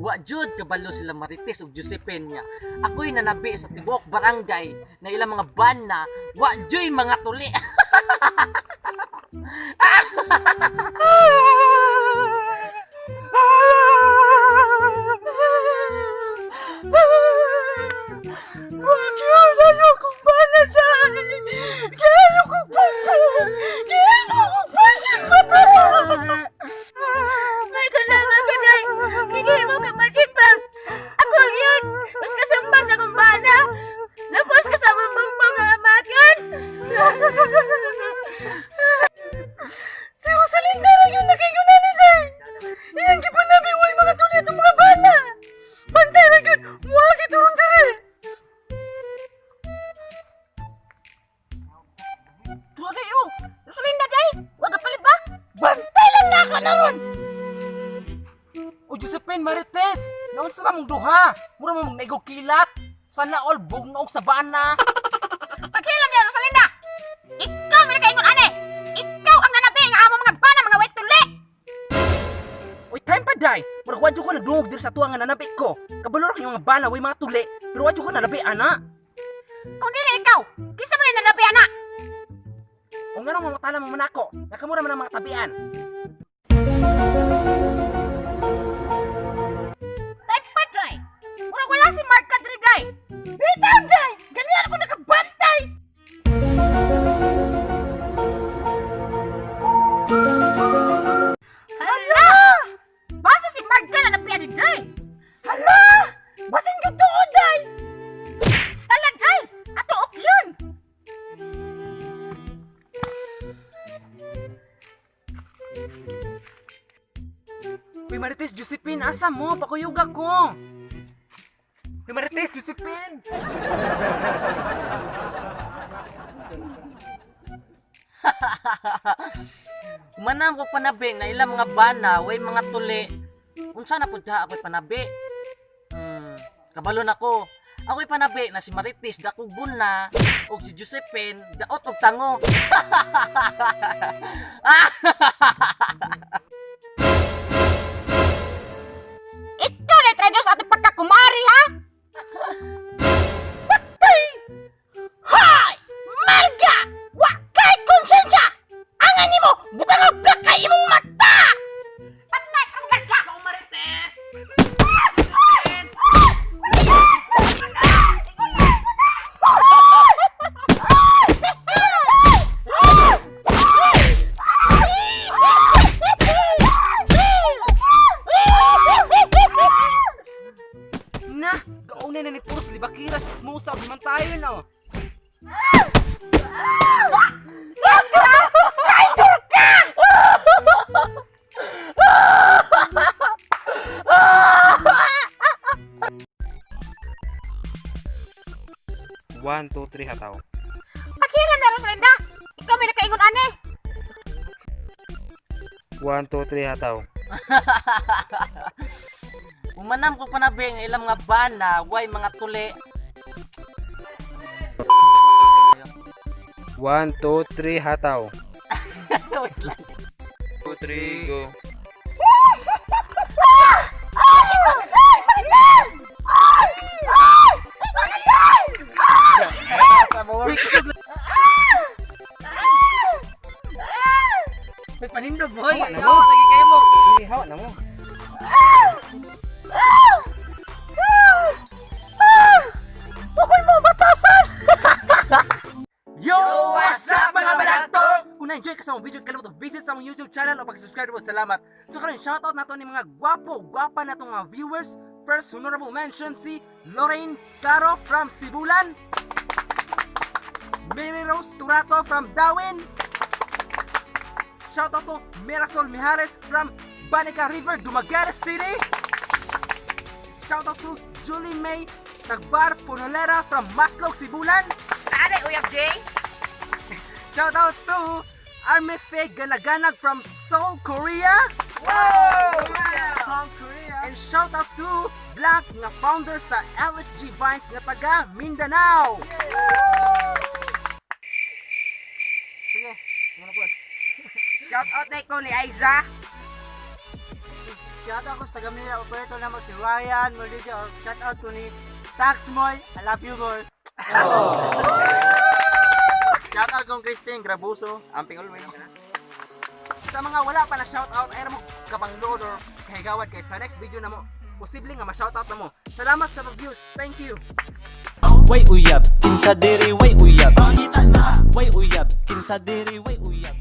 Wa jud kabalo sila Marites ug Josephine niya. Ako'y nanabi sa tibuok barangay na ilang mga bana, wa joy mga tuli. Wag yun! Ayokong bala dahil! Ayokong pupong! Ayokong pasimbang! May kalaman ko dahil! Kigay mo ka pasimbang! Ako yun! Mas kasambang sa kumbana! Lapos ka sa mabungbong ang amakan! Si Rosalinda lang yung nakigunan ni Day! Iyang gipanabi way mga tuloy itong mga bala! Bantay na yun! Muwag iturong dire! Sorry you! Rosalinda Day! Huwag ka palibak! Bantay lang na ako na ron! O Josephine Marites, naon sa mamong duha? Mura mamong naigog kilat. Sana all bugnog sa bana. Paghilam niya, Rosalinda! Ikaw may nakaingon, ane! Ikaw ang nanabi nga amo mga bana, mga wait tuli! Oy, time pa day. Murag wadyo ko nagdungog dir sa tuwa nga nanabi ko. Kabalo ra kayong mga bana way mga tuli. Pero wadyo ko nanabi ana. Kung dili ikaw, kisa mo na nanabi, anak! O nga nang mga tala mga manako. Nakamura man ang mga tabian. Time pa, Day! Murag wala si Mark Kadri, Day! Bitaw, Day! Ganyan ako nakabantay! Hala! Basa si Mark ka na napiyan ni Day! Hala! Basin ko doon, Day! Tala, Day! Ato, ok yun! Uy, Marites, Josephine, asa mo? Pakuyuga ko. Uy, Marites, Josephine! Manam ko panabi na ilang mga bana, way mga tuli. Unsa na pud ka ako'y panabi? Kabalo na ko. Ako'y panabi na si Marites dakugon na ug si Josephine daot og tango. Ikaw na try sa ating pagkakumari, ha? Patay! Hay! Marga! Wakay konsensya! Ang ani mo, butang ang plak kay imong mata! Patay ang marga! Ikaw, Marites! Na, gaunay na ni Puros, libakira, chismosa, bimantayon na. One, two, three, hataw. Pakilan na, Rosalinda! Ikaw may nakaingon, ane! 1, 2, 3, hataw. Umanam ko panabi nga ilang mga bana, way mga tuli. 1, 2, 3, hataw. Wait lang. 2, 3, go. May panindog boy. Hawa na mo. Hawa lagi kayo mo. Hindi, hawa na mo. Huwag mo batasan! Yo! What's up mga balagtog? Kung na-enjoy ka sa mong video, kalimut visit sa mong YouTube channel o pag-subscribe po. Salamat. So karon shoutout nato ni mga gwapa na itong mga viewers. First honorable mention si Lorraine Claro from Sibulan, Mary Rose Turato from Dawin. Shoutout to Mirasol Mijares from Banica River, Dumaguete City. Shoutout to Julie May Tagbar Fonolera from Maslog, Sibulan. Ane, Uyab Jay? Shoutout to Arme Fe Ganaganag from Seoul, Korea. Wow! South Korea. And shoutout to Black nga founder sa LSG Vines nga taga Mindanao. Sige, ano po? Shout out na ikaw ni Aiza. Shout out ko sa taga-Manila operator na mo si Ryan Mordillo. Shout out ko ni Tax Moy. I love you boy. Shout out kong Christine Grabuso, amping always. Sa mga wala pa na shoutout ay mo kapang load or kahigawad kay sa next video na mo posible nga ma-shoutout na mo. Salamat sa views. Thank you. Way uyab, kinsa diri way uyab. Way uyab, kinsa diri way uyab.